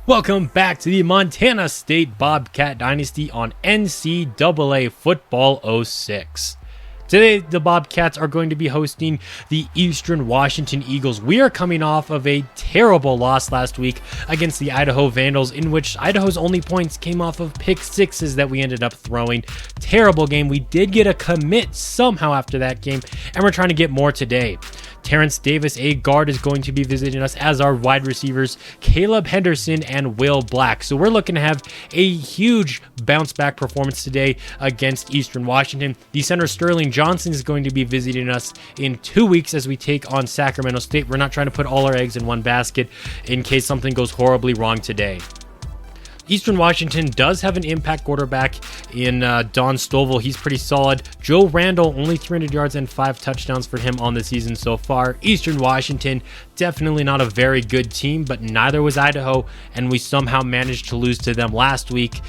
Welcome back to the Montana State Bobcat Dynasty on NCAA Football 06. Today, the Bobcats are going to be hosting the Eastern Washington Eagles. We are coming off of a terrible loss last week against the Idaho Vandals, in which Idaho's only points came off of pick sixes that we ended up throwing. Terrible game. We did get a commit somehow after that game, and we're trying to get more today. Terrence Davis, a guard, is going to be visiting us, as our wide receivers Caleb Henderson and Will Black. So we're looking to have a huge bounce back performance today against Eastern Washington. The center Sterling Johnson is going to be visiting us in 2 weeks as we take on Sacramento State. We're not trying to put all our eggs in one basket in case something goes horribly wrong today. Eastern Washington does have an impact quarterback in Don Stovall. He's pretty solid. Joe Randall, only 300 yards and 5 touchdowns for him on the season so far. Eastern Washington, definitely not a very good team, but neither was Idaho, and we somehow managed to lose to them last week.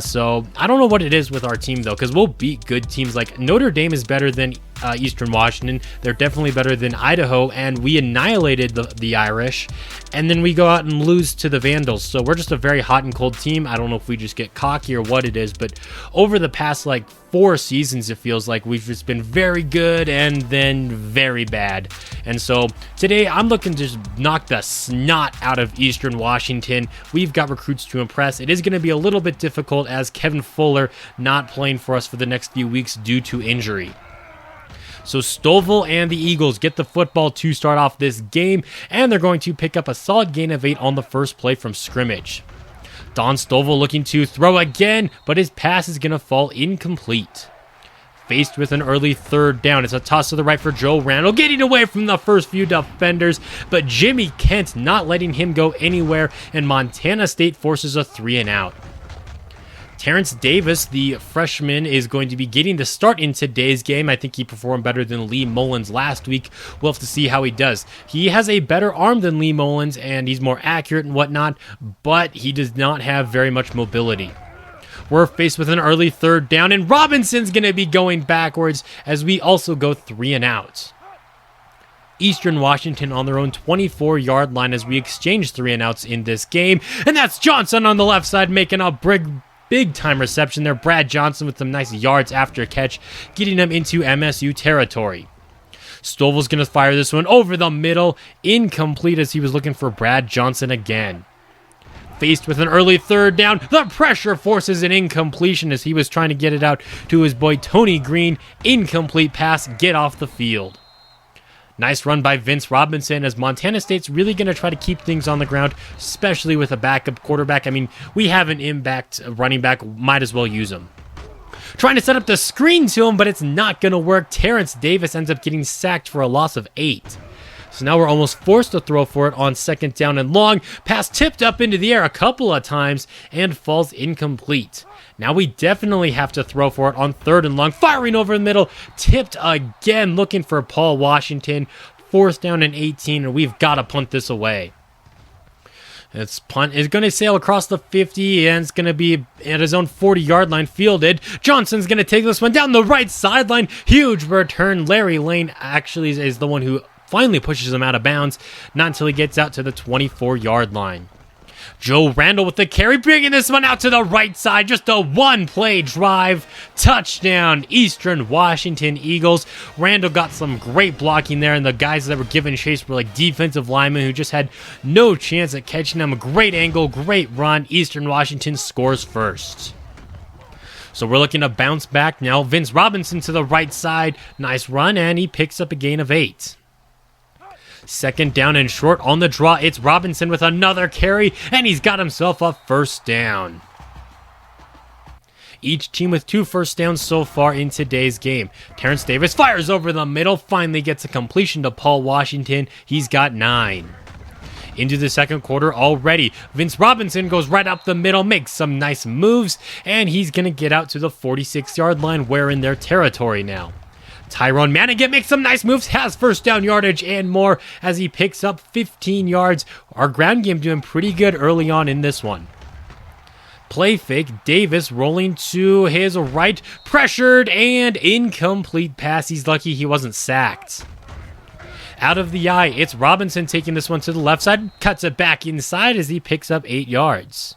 So I don't know what it is with our team, though, because we'll beat good teams. Like Notre Dame is better than Eastern Washington. They're definitely better than Idaho, and we annihilated the Irish, and then we go out and lose to the Vandals. So we're just a very hot and cold team. I don't know if we just get cocky or what it is, but over the past 4 seasons, it feels like we've just been very good and then very bad. And so today I'm looking to just knock the snot out of Eastern Washington. We've got recruits to impress. It is going to be a little bit difficult as Kevin Fuller not playing for us for the next few weeks due to injury. So Stovall and the Eagles get the football to start off this game, and they're going to pick up a solid gain of 8 on the first play from scrimmage. Don Stovall looking to throw again, but his pass is going to fall incomplete. Faced with an early third down, it's a toss to the right for Joe Randall, getting away from the first few defenders, but Jimmy Kent not letting him go anywhere, and Montana State forces a 3-and-out. Terrence Davis, the freshman, is going to be getting the start in today's game. I think he performed better than Lee Mullins last week. We'll have to see how he does. He has a better arm than Lee Mullins, and he's more accurate and whatnot, but he does not have very much mobility. We're faced with an early third down, and Robinson's going to be going backwards as we also go 3-and-out. Eastern Washington on their own 24-yard line as we exchange 3-and-outs in this game, and that's Johnson on the left side making a big-time reception there. Brad Johnson with some nice yards after catch, getting him into MSU territory. Stovall's going to fire this one over the middle, incomplete as he was looking for Brad Johnson again. Faced with an early third down, the pressure forces an incompletion as he was trying to get it out to his boy Tony Green. Incomplete pass, get off the field. Nice run by Vince Robinson as Montana State's really going to try to keep things on the ground, especially with a backup quarterback. I mean, we have an impact running back, might as well use him. Trying to set up the screen to him, but it's not going to work. Terrence Davis ends up getting sacked for a loss of 8. So now we're almost forced to throw for it on second down and long. Pass tipped up into the air a couple of times and falls incomplete. Now we definitely have to throw for it on third and long. Firing over the middle. Tipped again, looking for Paul Washington. 4th down and 18, and we've got to punt this away. This punt is going to sail across the 50, and it's going to be at his own 40-yard line fielded. Johnson's going to take this one down the right sideline. Huge return. Larry Lane actually is the one who finally pushes him out of bounds, not until he gets out to the 24-yard line. Joe Randall with the carry, bringing this one out to the right side. Just a one-play drive. Touchdown, Eastern Washington Eagles. Randall got some great blocking there, and the guys that were giving chase were like defensive linemen who just had no chance at catching him. A great angle, great run. Eastern Washington scores first. So we're looking to bounce back now. Vince Robinson to the right side. Nice run, and he picks up a gain of 8. Second down and short on the draw. It's Robinson with another carry, and he's got himself a first down. Each team with 2 first downs so far in today's game. Terrence Davis fires over the middle, finally gets a completion to Paul Washington. He's got 9. Into the second quarter already. Vince Robinson goes right up the middle, makes some nice moves, and he's going to get out to the 46-yard line. We're in their territory now. Tyrone Manigat makes some nice moves, has first down yardage and more as he picks up 15 yards. Our ground game doing pretty good early on in this one. Play fake, Davis rolling to his right, pressured and incomplete pass. He's lucky he wasn't sacked. Out of the eye, it's Robinson taking this one to the left side, cuts it back inside as he picks up 8 yards.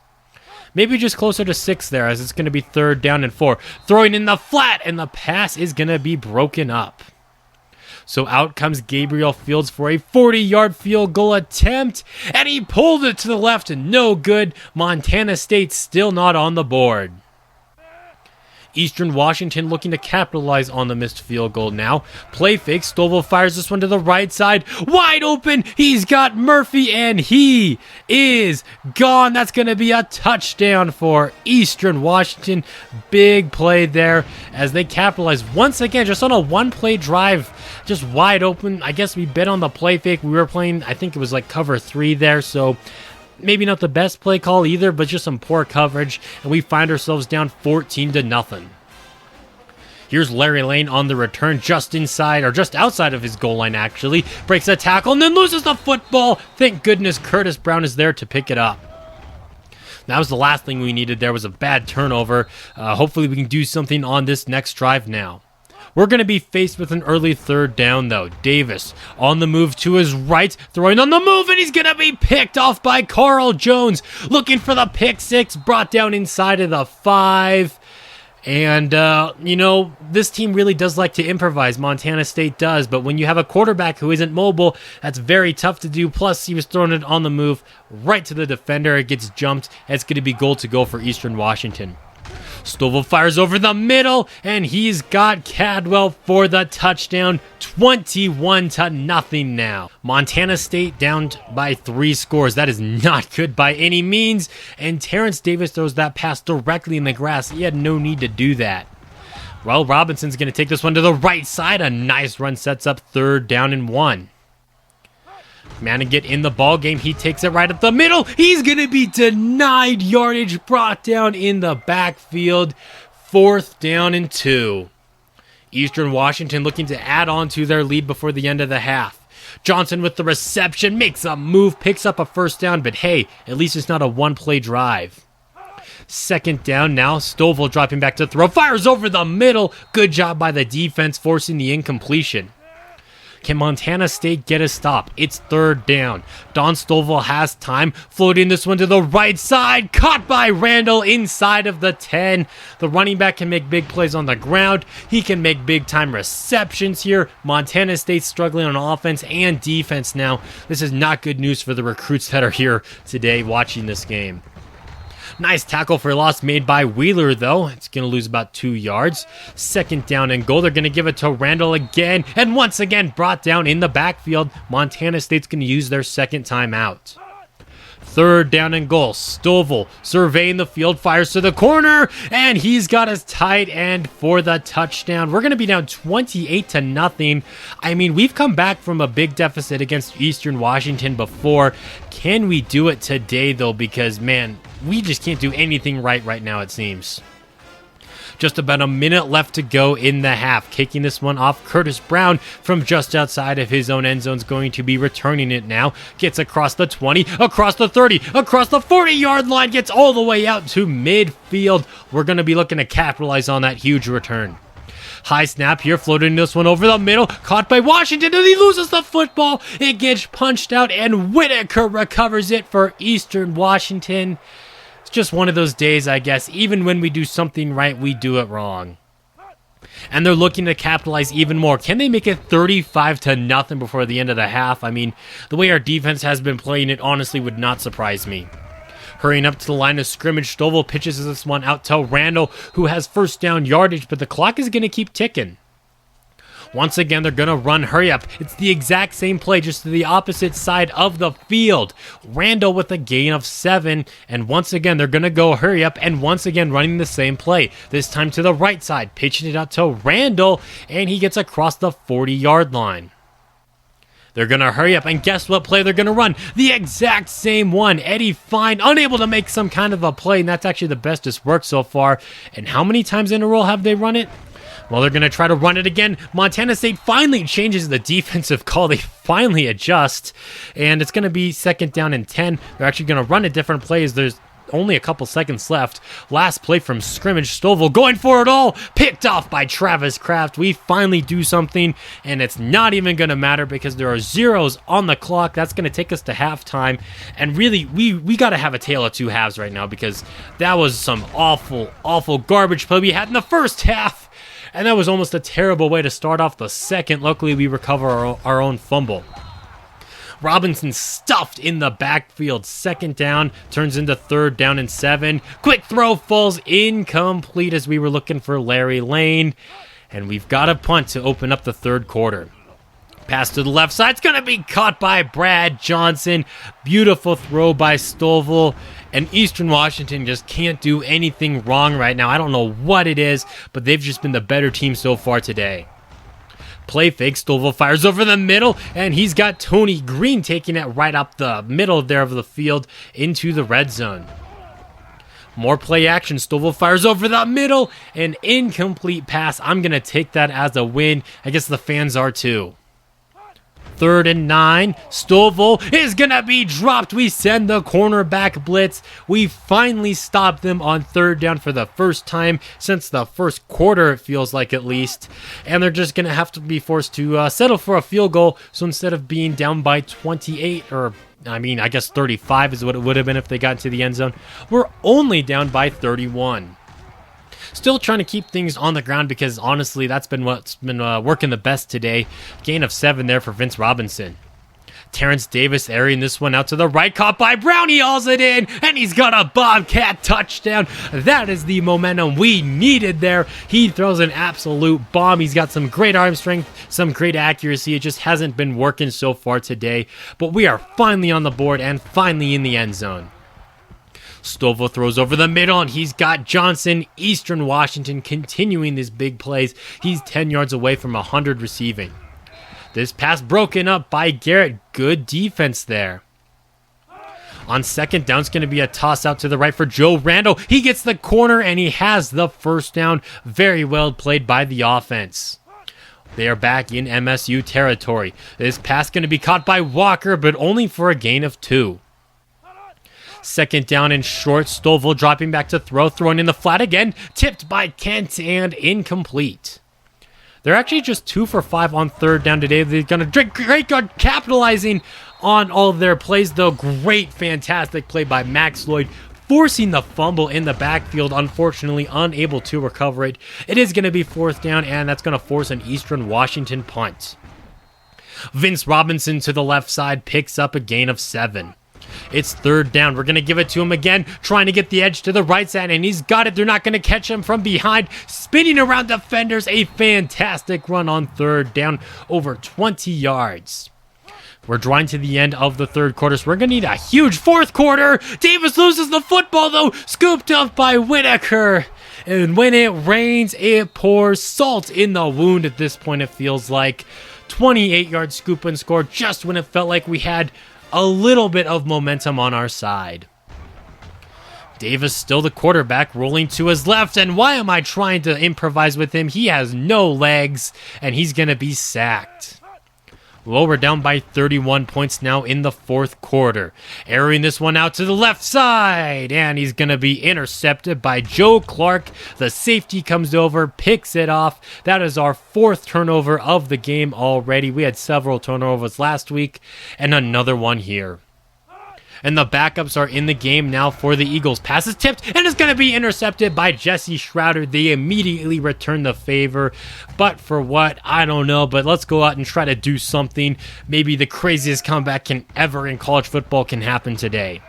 Maybe just closer to 6 there, as it's going to be 3rd down and 4. Throwing in the flat, and the pass is going to be broken up. So out comes Gabriel Fields for a 40-yard field goal attempt, and he pulled it to the left, and no good. Montana State still not on the board. Eastern Washington looking to capitalize on the missed field goal now. Play fake. Stovall fires this one to the right side. Wide open. He's got Murphy, and he is gone. That's going to be a touchdown for Eastern Washington. Big play there as they capitalize once again just on a one-play drive. Just wide open. I guess we bet on the play fake. We were playing, I think it was like cover 3 there, so maybe not the best play call either, but just some poor coverage, and we find ourselves down 14-0. Here's Larry Lane on the return, just inside, or just outside of his goal line actually. Breaks a tackle and then loses the football. Thank goodness Curtis Brown is there to pick it up. That was the last thing we needed. There was a bad turnover. Hopefully we can do something on this next drive now. We're going to be faced with an early 3rd down, though. Davis on the move to his right, throwing on the move, and he's going to be picked off by Carl Jones. Looking for the pick 6, brought down inside of the 5. And, this team really does like to improvise. Montana State does, but when you have a quarterback who isn't mobile, that's very tough to do. Plus, he was throwing it on the move right to the defender. It gets jumped. It's going to be goal to go for Eastern Washington. Stovall fires over the middle, and he's got Cadwell for the touchdown. 21-0 now. Montana State down by 3 scores. That is not good by any means. And Terrence Davis throws that pass directly in the grass. He had no need to do that. Well, Robinson's going to take this one to the right side. A nice run sets up 3rd down and 1. Manigat in the ball game. He takes it right up the middle. He's going to be denied yardage, brought down in the backfield. 4th down and 2. Eastern Washington looking to add on to their lead before the end of the half. Johnson with the reception, makes a move, picks up a 1st down, but hey, at least it's not a one-play drive. 2nd down now. Stovall dropping back to throw. Fires over the middle. Good job by the defense, forcing the incompletion. Can Montana State get a stop? It's 3rd down. Don Stovall has time, floating this one to the right side. Caught by Randall inside of the 10. The running back can make big plays on the ground. He can make big-time receptions here. Montana State's struggling on offense and defense now. This is not good news for the recruits that are here today watching this game. Nice tackle for loss made by Wheeler, though. It's going to lose about 2 yards. 2nd down and goal. They're going to give it to Randall again. And once again, brought down in the backfield. Montana State's going to use their 2nd timeout. 3rd down and goal. Stovall surveying the field, fires to the corner, and he's got his tight end for the touchdown. We're going to be down 28-0. I mean, we've come back from a big deficit against Eastern Washington before. Can we do it today, though? Because, man, we just can't do anything right now, it seems. Just about a minute left to go in the half. Kicking this one off, Curtis Brown from just outside of his own end zone is going to be returning it now. Gets across the 20, across the 30, across the 40-yard line, gets all the way out to midfield. We're going to be looking to capitalize on that huge return. High snap here, floating this one over the middle. Caught by Washington, and he loses the football. It gets punched out, and Whitaker recovers it for Eastern Washington. It's just one of those days, I guess. Even when we do something right, we do it wrong. And they're looking to capitalize even more. Can they make it 35-0 before the end of the half? I mean, the way our defense has been playing, it honestly would not surprise me. Hurrying up to the line of scrimmage, Stovall pitches this one out to Randall, who has 1st down yardage, but the clock is going to keep ticking. Once again, they're going to run hurry up. It's the exact same play, just to the opposite side of the field. Randall with a gain of 7, and once again, they're going to go hurry up, and once again, running the same play. This time to the right side, pitching it out to Randall, and he gets across the 40-yard line. They're going to hurry up, and guess what play they're going to run? The exact same one. Eddie Fine, unable to make some kind of a play, and that's actually the best it's worked so far. And how many times in a row have they run it? Well, they're going to try to run it again. Montana State finally changes the defensive call. They finally adjust, and it's going to be 2nd down and 10. They're actually going to run a different play as there's only a couple seconds left. Last play from scrimmage. Stovall going for it all. Picked off by Travis Kraft. We finally do something, and it's not even going to matter because there are zeros on the clock. That's going to take us to halftime. And really, we got to have a tale of two halves right now because that was some awful, awful garbage play we had in the first half. And that was almost a terrible way to start off the second. Luckily, we recover our own fumble. Robinson stuffed in the backfield. Second down turns into third down and 7. Quick throw falls incomplete as we were looking for Larry Lane. And we've got a punt to open up the third quarter. Pass to the left side. It's going to be caught by Brad Johnson. Beautiful throw by Stovall. And Eastern Washington just can't do anything wrong right now. I don't know what it is, but they've just been the better team so far today. Play fake. Stovall fires over the middle, and he's got Tony Green taking it right up the middle there of the field into the red zone. More play action. Stovall fires over the middle. An incomplete pass. I'm going to take that as a win. I guess the fans are too. 3rd and 9. Stovall is going to be dropped. We send the cornerback blitz. We finally stop them on third down for the first time since the first quarter, it feels like at least. And they're just going to have to be forced to settle for a field goal. So instead of being down by 28 or I guess 35 is what it would have been if they got into the end zone, we're only down by 31. Still trying to keep things on the ground because honestly, that's been what's been working the best today. Gain of 7 there for Vince Robinson. Terrence Davis airing this one out to the right, caught by Brown. He hauls it in, and he's got a Bobcat touchdown. That is the momentum we needed there. He throws an absolute bomb. He's got some great arm strength, some great accuracy. It just hasn't been working so far today, but we are finally on the board and finally in the end zone. Stovall throws over the middle, and he's got Johnson. Eastern Washington continuing these big plays. He's 10 yards away from 100 receiving. This pass broken up by Garrett. Good defense there. On second down, it's going to be a toss out to the right for Joe Randall. He gets the corner, and he has the first down. Very well played by the offense. They are back in MSU territory. This pass going to be caught by Walker, but only for a gain of 2. Second down and short. Stovall dropping back to throw. Throwing in the flat again. Tipped by Kent and incomplete. They're actually just 2 for 5 on third down today. They're going to drink great guard capitalizing on all of their plays, though. Great, fantastic play by Max Lloyd, forcing the fumble in the backfield. Unfortunately, unable to recover it. It is going to be fourth down, and that's going to force an Eastern Washington punt. Vince Robinson to the left side picks up a gain of 7. It's third down. We're going to give it to him again, trying to get the edge to the right side, and he's got it. They're not going to catch him from behind. Spinning around defenders, a fantastic run on third down, over 20 yards. We're drawing to the end of the third quarter, so we're going to need a huge fourth quarter. Davis loses the football, though, scooped up by Whitaker. And when it rains, it pours. Salt in the wound at this point, it feels like. 28-yard scoop and score just when it felt like we had a little bit of momentum on our side. Davis still the quarterback, rolling to his left, and why am I trying to improvise with him? He has no legs, and he's going to be sacked. Well, we're down by 31 points now in the fourth quarter. Airing this one out to the left side, and he's going to be intercepted by Joe Clark. The safety comes over, picks it off. That is our 4th turnover of the game already. We had several turnovers last week, and another one here. And the backups are in the game now for the Eagles. Pass is tipped, and it's going to be intercepted by Jesse Schroeder. They immediately return the favor. But for what? I don't know. But let's go out and try to do something. Maybe the craziest comeback ever in college football can happen today.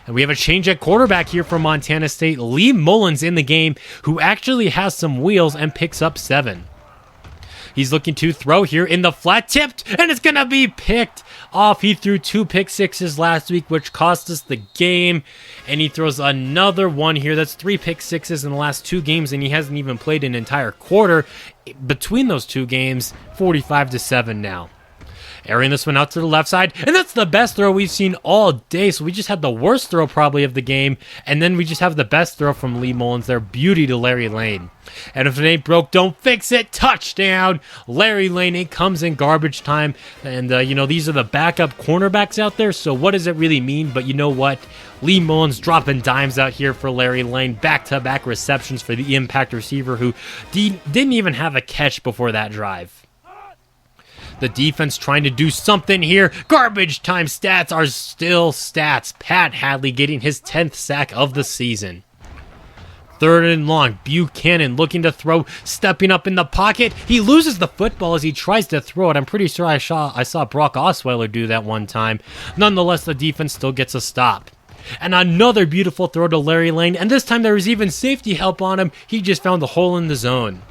And we have a change at quarterback here from Montana State. Lee Mullins in the game, who actually has some wheels and picks up 7. He's looking to throw here in the flat, tipped, and it's going to be picked off. He threw 2 pick sixes last week, which cost us the game, and he throws another one here. That's 3 pick sixes in the last 2 games, and he hasn't even played an entire quarter between those 2 games. 45-7 now. Airing this one out to the left side, and that's the best throw we've seen all day. So we just had the worst throw probably of the game, and then we just have the best throw from Lee Mullins there. Beauty to Larry Lane. And if it ain't broke, don't fix it. Touchdown, Larry Lane. It comes in garbage time. And, these are the backup cornerbacks out there, so what does it really mean? But you know what? Lee Mullins dropping dimes out here for Larry Lane. Back-to-back receptions for the impact receiver who didn't even have a catch before that drive. The defense trying to do something here. Garbage time stats are still stats. Pat Hadley getting his 10th sack of the season. 3rd and long, Buchanan looking to throw, stepping up in the pocket. He loses the football as he tries to throw it. I'm pretty sure I saw Brock Osweiler do that one time. Nonetheless, the defense still gets a stop. And another beautiful throw to Larry Lane, and this time there was even safety help on him. He just found the hole in the zone.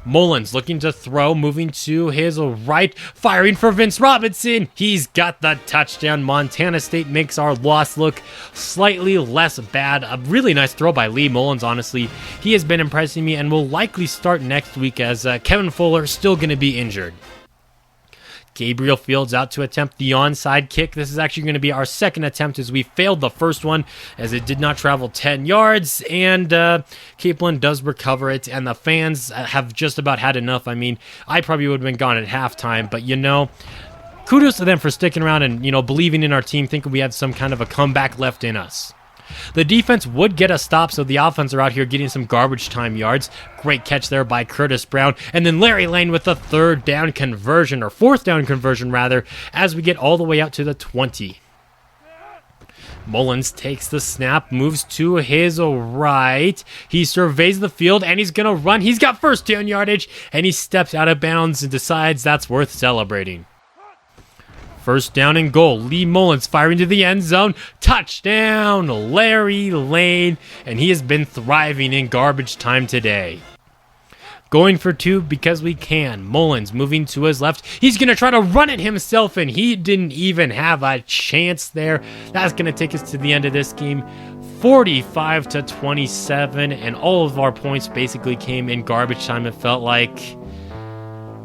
Mullins looking to throw, moving to his right, firing for Vince Robinson. He's got the touchdown. Montana State makes our loss look slightly less bad. A really nice throw by Lee Mullins, honestly. He has been impressing me and will likely start next week as Kevin Fuller is still going to be injured. Gabriel Fields out to attempt the onside kick. This is actually going to be our second attempt as we failed the first one as it did not travel 10 yards. And Capelin does recover it, and the fans have just about had enough. I mean, I probably would have been gone at halftime, but kudos to them for sticking around and, believing in our team, thinking we had some kind of a comeback left in us. The defense would get a stop, so the offense are out here getting some garbage time yards. Great catch there by Curtis Brown. And then Larry Lane with the 4th down conversion, as we get all the way out to the 20. Mullins takes the snap, moves to his right. He surveys the field, and he's going to run. He's got 1st down yardage, and he steps out of bounds and decides that's worth celebrating. 1st down and goal. Lee Mullins firing to the end zone. Touchdown, Larry Lane. And he has been thriving in garbage time today. Going for 2 because we can. Mullins moving to his left. He's going to try to run it himself, and he didn't even have a chance there. That's going to take us to the end of this game. 45-27, and all of our points basically came in garbage time. It felt like...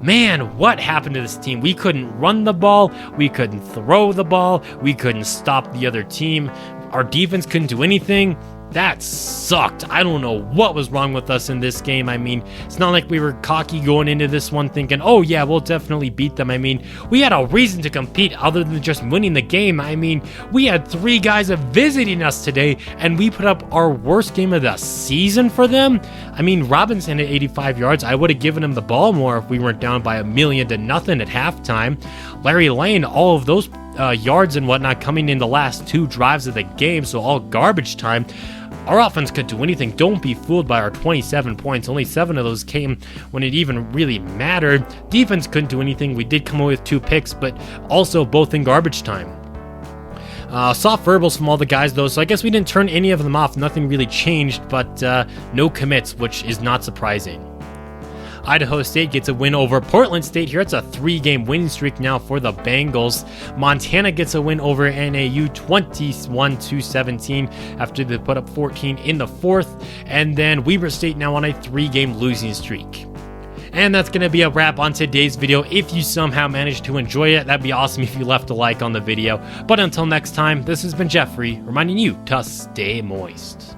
Man, what happened to this team? We couldn't run the ball, we couldn't throw the ball, we couldn't stop the other team, our defense couldn't do anything. That sucked. I don't know what was wrong with us in this game. I mean, it's not like we were cocky going into this one thinking, oh yeah, we'll definitely beat them. I mean, we had a reason to compete other than just winning the game. I mean, we had 3 guys visiting us today, and we put up our worst game of the season for them. I mean, Robinson at 85 yards, I would have given him the ball more if we weren't down by 1,000,000 to nothing at halftime. Larry Lane, all of those yards and whatnot coming in the last 2 drives of the game, so all garbage time. Our offense could do anything. Don't be fooled by our 27 points. Only 7 of those came when it even really mattered. Defense couldn't do anything. We did come away with 2 picks, but also both in garbage time. Soft verbals from all the guys, though, so I guess we didn't turn any of them off. Nothing really changed, but no commits, which is not surprising. Idaho State gets a win over Portland State here. It's a 3-game winning streak now for the Bengals. Montana gets a win over NAU 21-17 after they put up 14 in the 4th. And then Weber State now on a 3-game losing streak. And that's going to be a wrap on today's video. If you somehow managed to enjoy it, that'd be awesome if you left a like on the video. But until next time, this has been Jeffrey, reminding you to stay moist.